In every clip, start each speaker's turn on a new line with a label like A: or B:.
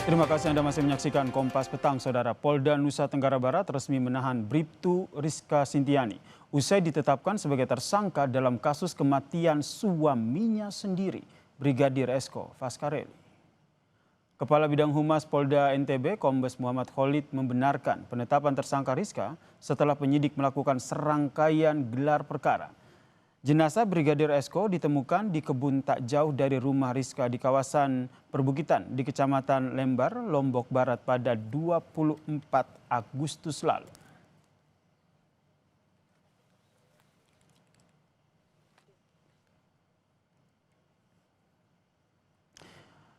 A: Terima kasih Anda masih menyaksikan Kompas Petang, Saudara. Polda Nusa Tenggara Barat resmi menahan Bribtu Rizka Sintiani usai ditetapkan sebagai tersangka dalam kasus kematian suaminya sendiri, Brigadir Esko Faskareli. Kepala Bidang Humas Polda NTB, Kombes Muhammad Khalid membenarkan penetapan tersangka Rizka setelah penyidik melakukan serangkaian gelar perkara. Jenazah Brigadir Esko ditemukan di kebun tak jauh dari rumah Rizka di kawasan perbukitan di Kecamatan Lembar, Lombok Barat pada 24 Agustus lalu.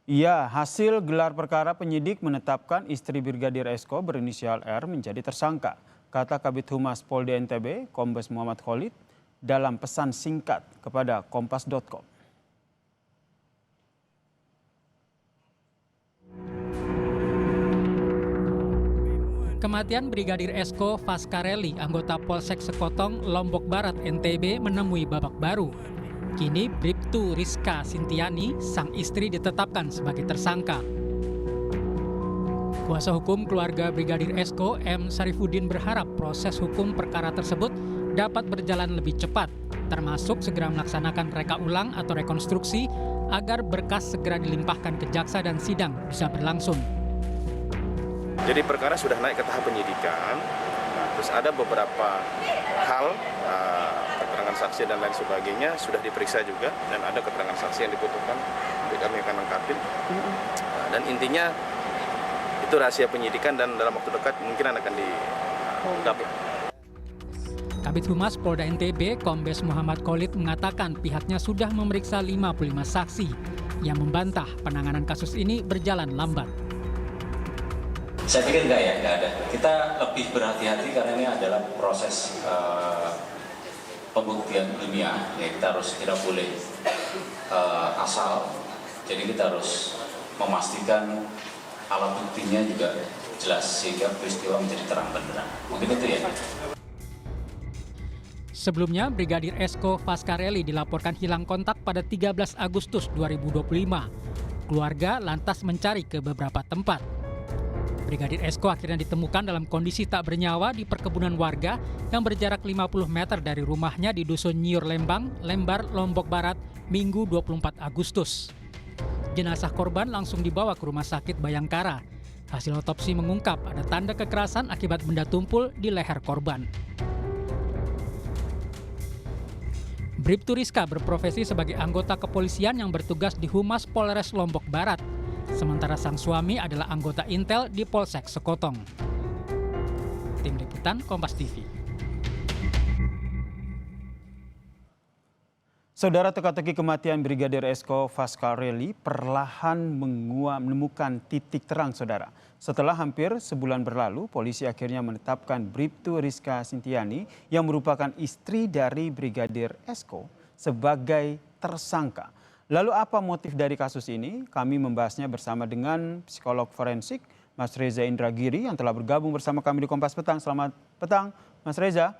A: Ya, hasil gelar perkara penyidik menetapkan istri Brigadir Esko berinisial R menjadi tersangka, kata Kabid Humas Polda NTB, Kombes Muhammad Khalid, dalam pesan singkat kepada kompas.com.
B: Kematian Brigadir Esko Faskareli, anggota Polsek Sekotong, Lombok Barat, NTB menemui babak baru. Kini Bribtu Rizka Sintiani, sang istri, ditetapkan sebagai tersangka. Kuasa hukum keluarga Brigadir Esko, M. Sarifudin, berharap proses hukum perkara tersebut dapat berjalan lebih cepat, termasuk segera melaksanakan reka ulang atau rekonstruksi agar berkas segera dilimpahkan ke jaksa dan sidang bisa berlangsung.
C: Jadi perkara sudah naik ke tahap penyidikan, terus ada beberapa hal, keterangan saksi dan lain sebagainya sudah diperiksa juga, dan ada keterangan saksi yang dibutuhkan, kami akan lengkapin. Dan intinya itu rahasia penyidikan dan dalam waktu dekat mungkin akan diungkap.
B: Kabid Humas Polda NTB, Kombes Muhammad Khalid, mengatakan pihaknya sudah memeriksa 55 saksi yang membantah penanganan kasus ini berjalan lambat.
D: Saya pikir enggak ada. Kita lebih berhati-hati karena ini adalah proses pembuktian ilmiah, ya kita harus tidak boleh asal. Jadi kita harus memastikan alat buktinya juga jelas sehingga peristiwa menjadi terang benderang. Mungkin itu ya.
B: Sebelumnya, Brigadir Esko Faskareli dilaporkan hilang kontak pada 13 Agustus 2025. Keluarga lantas mencari ke beberapa tempat. Brigadir Esko akhirnya ditemukan dalam kondisi tak bernyawa di perkebunan warga yang berjarak 50 meter dari rumahnya di Dusun Nyiur Lembang, Lembar, Lombok Barat, Minggu 24 Agustus. Jenazah korban langsung dibawa ke Rumah Sakit Bayangkara. Hasil otopsi mengungkap ada tanda kekerasan akibat benda tumpul di leher korban. Bribtu Rizka berprofesi sebagai anggota kepolisian yang bertugas di Humas Polres Lombok Barat. Sementara sang suami adalah anggota Intel di Polsek Sekotong. Tim Liputan Kompas TV.
A: Saudara, teka-teki kematian Brigadir Esko Faskareli perlahan menemukan titik terang, Saudara. Setelah hampir sebulan berlalu, polisi akhirnya menetapkan Bribtu Rizka Sintiani yang merupakan istri dari Brigadir Esko sebagai tersangka. Lalu apa motif dari kasus ini? Kami membahasnya bersama dengan psikolog forensik Mas Reza Indragiri yang telah bergabung bersama kami di Kompas Petang. Selamat petang, Mas Reza.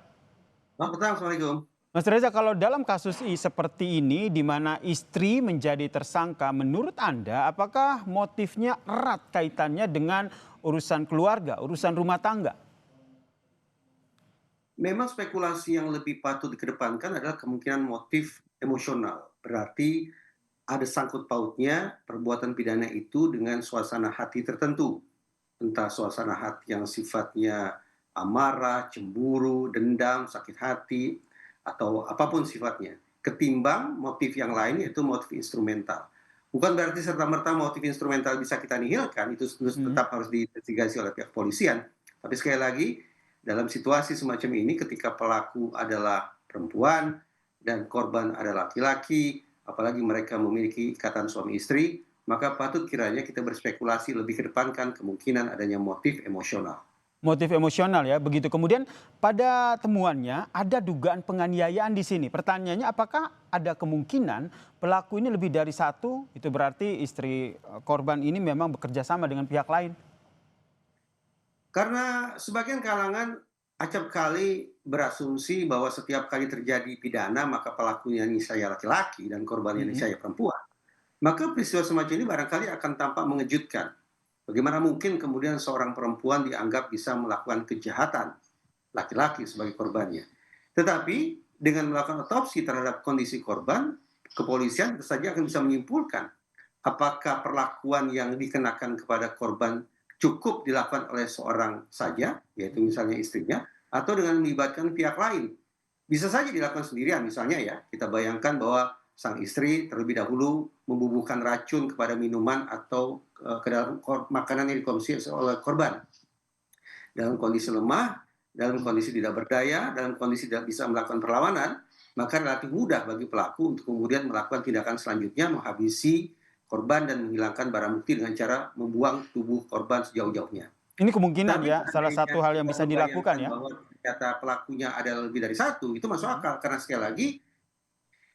E: Selamat petang, Assalamualaikum.
A: Mas Reza, kalau dalam kasus seperti ini di mana istri menjadi tersangka, menurut Anda apakah motifnya erat kaitannya dengan urusan keluarga, urusan rumah tangga?
E: Memang spekulasi yang lebih patut dikedepankan adalah kemungkinan motif emosional. Berarti ada sangkut pautnya perbuatan pidana itu dengan suasana hati tertentu. Entah suasana hati yang sifatnya amarah, cemburu, dendam, sakit hati, atau apapun sifatnya, ketimbang motif yang lain yaitu motif instrumental. Bukan berarti serta-merta motif instrumental bisa kita nihilkan, itu tetap harus diinvestigasi oleh pihak polisian. Tapi sekali lagi, dalam situasi semacam ini ketika pelaku adalah perempuan dan korban adalah laki-laki, apalagi mereka memiliki ikatan suami istri, maka patut kiranya kita berspekulasi lebih kedepankan kemungkinan adanya motif emosional.
A: Motif emosional ya, begitu. Kemudian pada temuannya ada dugaan penganiayaan di sini. Pertanyaannya, apakah ada kemungkinan pelaku ini lebih dari satu? Itu berarti istri korban ini memang bekerja sama dengan pihak lain.
E: Karena sebagian kalangan acap kali berasumsi bahwa setiap kali terjadi pidana maka pelakunya niscaya laki-laki dan korbannya niscaya perempuan. Maka peristiwa semacam ini barangkali akan tampak mengejutkan. Bagaimana mungkin kemudian seorang perempuan dianggap bisa melakukan kejahatan laki-laki sebagai korbannya. Tetapi dengan melakukan otopsi terhadap kondisi korban, kepolisian tentu saja akan bisa menyimpulkan apakah perlakuan yang dikenakan kepada korban cukup dilakukan oleh seorang saja, yaitu misalnya istrinya, atau dengan melibatkan pihak lain. Bisa saja dilakukan sendirian, misalnya ya, kita bayangkan bahwa sang istri terlebih dahulu membubuhkan racun kepada minuman atau ke dalam makanan yang dikonsumsi oleh korban. Dalam kondisi lemah, dalam kondisi tidak berdaya, dalam kondisi tidak bisa melakukan perlawanan, maka relatif mudah bagi pelaku untuk kemudian melakukan tindakan selanjutnya, menghabisi korban dan menghilangkan barang bukti dengan cara membuang tubuh korban sejauh-jauhnya.
A: Ini kemungkinan
E: Tapi
A: ya, salah
E: seandainya
A: satu hal yang
E: kita
A: bisa dilakukan
E: membayangkan
A: ya.
E: bahwa ternyata pelakunya ada lebih dari satu, itu masuk akal. Karena sekali lagi,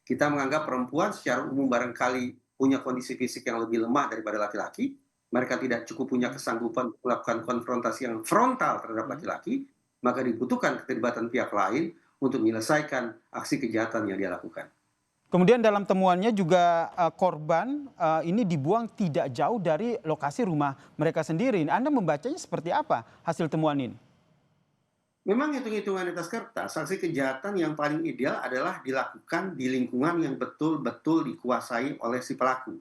E: kita menganggap perempuan secara umum barangkali punya kondisi fisik yang lebih lemah daripada laki-laki. Mereka tidak cukup punya kesanggupan untuk melakukan konfrontasi yang frontal terhadap laki-laki, maka dibutuhkan keterlibatan pihak lain untuk menyelesaikan aksi kejahatan yang dia lakukan.
A: Kemudian dalam temuannya juga korban ini dibuang tidak jauh dari lokasi rumah mereka sendiri. Anda membacanya seperti apa hasil temuan ini?
E: Memang hitung-hitungan di atas kertas, aksi kejahatan yang paling ideal adalah dilakukan di lingkungan yang betul-betul dikuasai oleh si pelaku.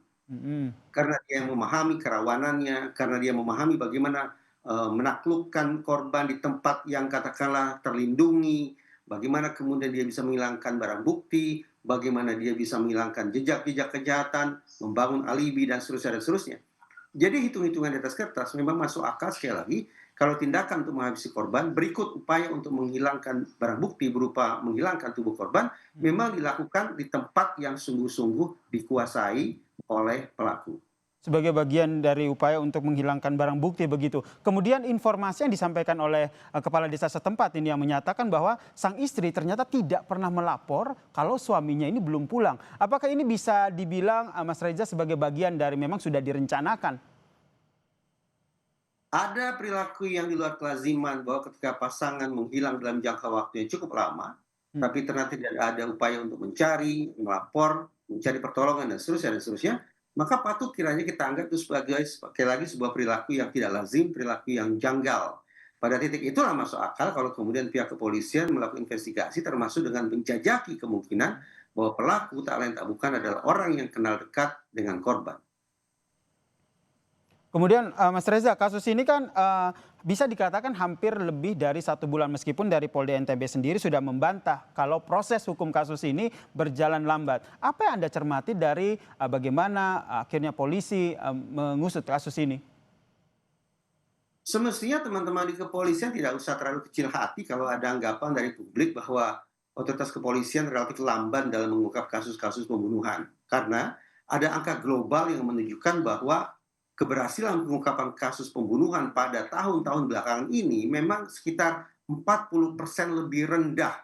E: Karena dia memahami kerawanannya, karena dia memahami bagaimana menaklukkan korban di tempat yang katakanlah terlindungi, bagaimana kemudian dia bisa menghilangkan barang bukti, bagaimana dia bisa menghilangkan jejak-jejak kejahatan, membangun alibi, dan seterusnya, dan seterusnya. Jadi hitung-hitungan di atas kertas memang masuk akal sekali lagi, kalau tindakan untuk menghabisi korban, berikut upaya untuk menghilangkan barang bukti berupa menghilangkan tubuh korban, memang dilakukan di tempat yang sungguh-sungguh dikuasai oleh pelaku.
A: Sebagai bagian dari upaya untuk menghilangkan barang bukti begitu. Kemudian informasi yang disampaikan oleh kepala desa setempat ini yang menyatakan bahwa sang istri ternyata tidak pernah melapor kalau suaminya ini belum pulang. Apakah ini bisa dibilang Mas Reza sebagai bagian dari memang sudah direncanakan?
E: Ada perilaku yang di luar kelaziman bahwa ketika pasangan menghilang dalam jangka waktu yang cukup lama, tapi ternyata tidak ada upaya untuk mencari, melapor, mencari pertolongan, dan seterusnya, maka patut kiranya kita anggap itu sebagai sekali lagi sebuah perilaku yang tidak lazim, perilaku yang janggal. Pada titik itulah masuk akal kalau kemudian pihak kepolisian melakukan investigasi termasuk dengan menjajaki kemungkinan bahwa pelaku tak lain tak bukan adalah orang yang kenal dekat dengan korban.
A: Kemudian Mas Reza, kasus ini kan bisa dikatakan hampir lebih dari 1 bulan meskipun dari Polda NTB sendiri sudah membantah kalau proses hukum kasus ini berjalan lambat. Apa yang Anda cermati dari bagaimana akhirnya polisi mengusut kasus ini?
E: Semestinya teman-teman di kepolisian tidak usah terlalu kecil hati kalau ada anggapan dari publik bahwa otoritas kepolisian relatif lamban dalam mengungkap kasus-kasus pembunuhan. Karena ada angka global yang menunjukkan bahwa keberhasilan pengungkapan kasus pembunuhan pada tahun-tahun belakangan ini memang sekitar 40% lebih rendah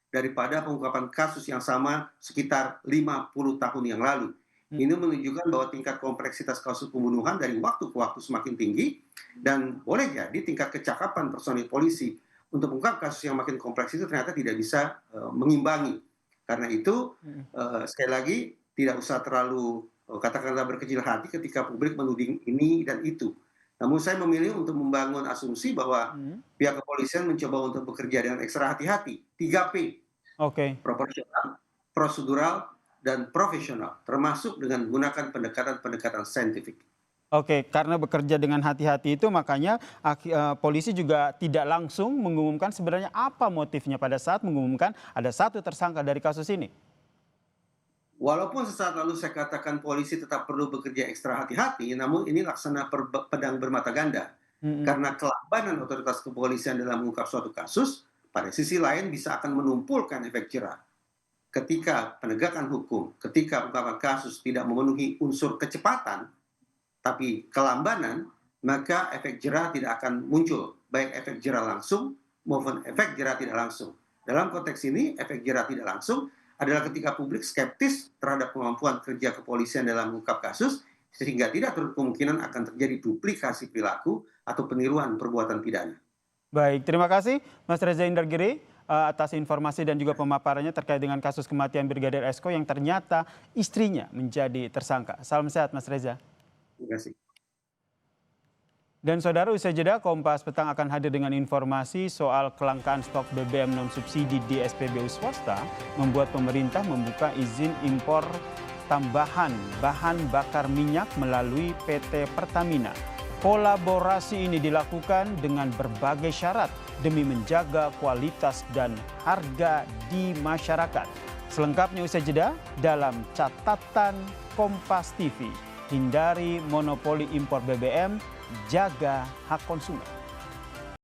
E: daripada pengungkapan kasus yang sama sekitar 50 tahun yang lalu. Ini menunjukkan bahwa tingkat kompleksitas kasus pembunuhan dari waktu ke waktu semakin tinggi dan boleh jadi tingkat kecakapan personil polisi untuk mengungkap kasus yang makin kompleks itu ternyata tidak bisa mengimbangi. Karena itu sekali lagi tidak usah terlalu katakanlah berkecil hati ketika publik menuding ini dan itu. Namun saya memilih untuk membangun asumsi bahwa pihak kepolisian mencoba untuk bekerja dengan ekstra hati-hati. 3P. Proporsional, prosedural, dan profesional. Termasuk dengan menggunakan pendekatan-pendekatan saintifik.
A: Oke, karena bekerja dengan hati-hati itu makanya polisi juga tidak langsung mengumumkan sebenarnya apa motifnya pada saat mengumumkan ada 1 tersangka dari kasus ini.
E: Walaupun sesaat lalu saya katakan polisi tetap perlu bekerja ekstra hati-hati, namun ini laksana pedang bermata ganda. Karena kelambanan otoritas kepolisian dalam mengungkap suatu kasus, pada sisi lain bisa akan menumpulkan efek jerah. Ketika penegakan hukum, ketika pengungkapan kasus tidak memenuhi unsur kecepatan, tapi kelambanan, maka efek jerah tidak akan muncul. Baik efek jerah langsung maupun efek jerah tidak langsung. Dalam konteks ini, efek jerah tidak langsung adalah ketika publik skeptis terhadap kemampuan kerja kepolisian dalam mengungkap kasus, sehingga tidak terlalu kemungkinan akan terjadi duplikasi perilaku atau peniruan perbuatan pidana.
A: Baik, terima kasih Mas Reza Indragiri atas informasi dan juga pemaparannya terkait dengan kasus kematian Brigadir Esko yang ternyata istrinya menjadi tersangka. Salam sehat Mas Reza.
E: Terima kasih.
A: Dan saudara, usai jeda Kompas Petang akan hadir dengan informasi soal kelangkaan stok BBM non-subsidi di SPBU swasta membuat pemerintah membuka izin impor tambahan bahan bakar minyak melalui PT Pertamina. Kolaborasi ini dilakukan dengan berbagai syarat demi menjaga kualitas dan harga di masyarakat. Selengkapnya usai jeda dalam catatan Kompas TV. Hindari monopoli impor BBM, jaga hak konsumen.